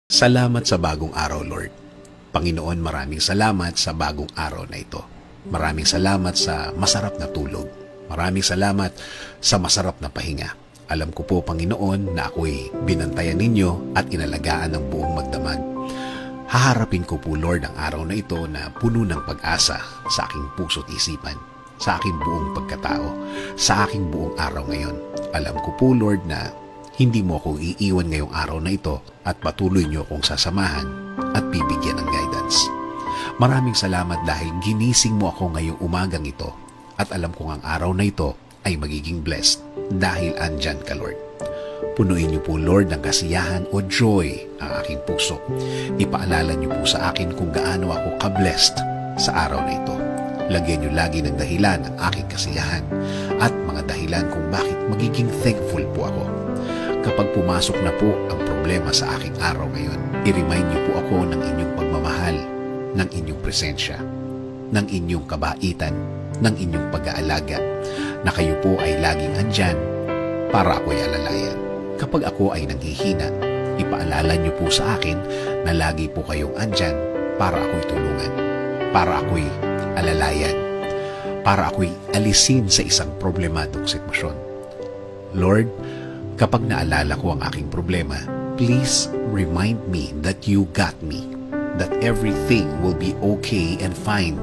Salamat sa bagong araw, Lord. Panginoon, maraming salamat sa bagong araw na ito. Maraming salamat sa masarap na tulog. Maraming salamat sa masarap na pahinga. Alam ko po, Panginoon, na ako'y binantayan ninyo at inalagaan ng buong magdamag. Haharapin ko po, Lord, ang araw na ito na puno ng pag-asa sa aking puso't isipan, sa aking buong pagkatao, sa aking buong araw ngayon. Alam ko po, Lord, na hindi mo ako iiwan ngayong araw na ito at patuloy niyo akong sasamahan at bibigyan ng guidance. Maraming salamat dahil ginising mo ako ngayong umagang ito at alam kong ang araw na ito ay magiging blessed dahil andyan ka, Lord. Punuin niyo po, Lord, ng kasiyahan o joy ang aking puso. Ipaalala niyo po sa akin kung gaano ako ka-blessed sa araw na ito. Lagyan niyo lagi ng dahilan ang aking kasiyahan at mga dahilan kung bakit magiging thankful po ako. Kapag pumasok na po ang problema sa aking araw ngayon, i-remind niyo po ako ng inyong pagmamahal, ng inyong presensya, ng inyong kabaitan, ng inyong pag-aalaga, na kayo po ay laging andyan para ako'y alalayan. Kapag ako ay nanghihina, ipaalala niyo po sa akin na lagi po kayong andyan para ako'y tulungan, para ako'y alalayan, para ako'y alisin sa isang problemadong sitwasyon. Lord, kapag naalala ko ang aking problema, please remind me that you got me, that everything will be okay and fine.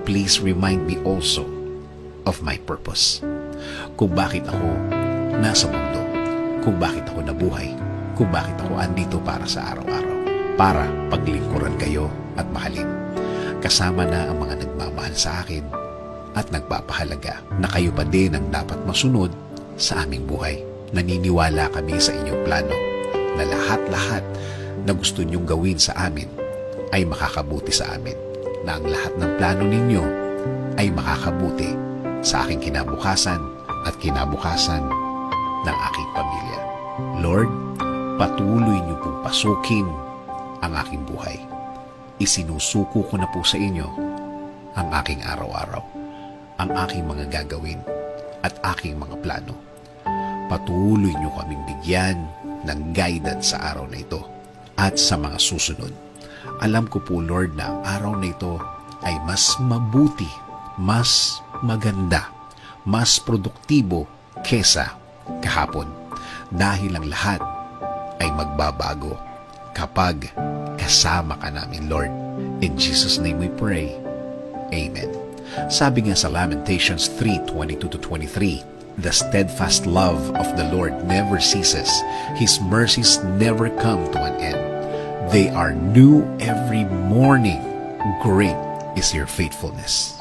Please remind me also of my purpose. Kung bakit ako nasa mundo, kung bakit ako nabuhay, kung bakit ako andito para sa araw-araw, para paglingkuran kayo at mahalin. Kasama na ang mga nagmamahal sa akin at nagpapahalaga na kayo pa din ang dapat masunod sa aming buhay. Naniniwala kami sa inyong plano na lahat-lahat na gusto niyong gawin sa amin ay makakabuti sa amin, na ang lahat ng plano ninyo ay makakabuti sa aking kinabukasan at kinabukasan ng aking pamilya. Lord, patuloy niyo pong pasukin ang aking buhay. Isinusuko ko na po sa inyo ang aking araw-araw, ang aking mga gagawin at aking mga plano. Patuloy niyo kaming bigyan ng guidance sa araw na ito at sa mga susunod. Alam ko po, Lord, na ang araw na ito ay mas mabuti, mas maganda, mas produktibo kesa kahapon. Dahil ang lahat ay magbabago kapag kasama ka namin, Lord. In Jesus' name we pray. Amen. Sabi nga sa Lamentations 3:22-23, the steadfast love of the Lord never ceases. His mercies never come to an end. They are new every morning. Great is your faithfulness.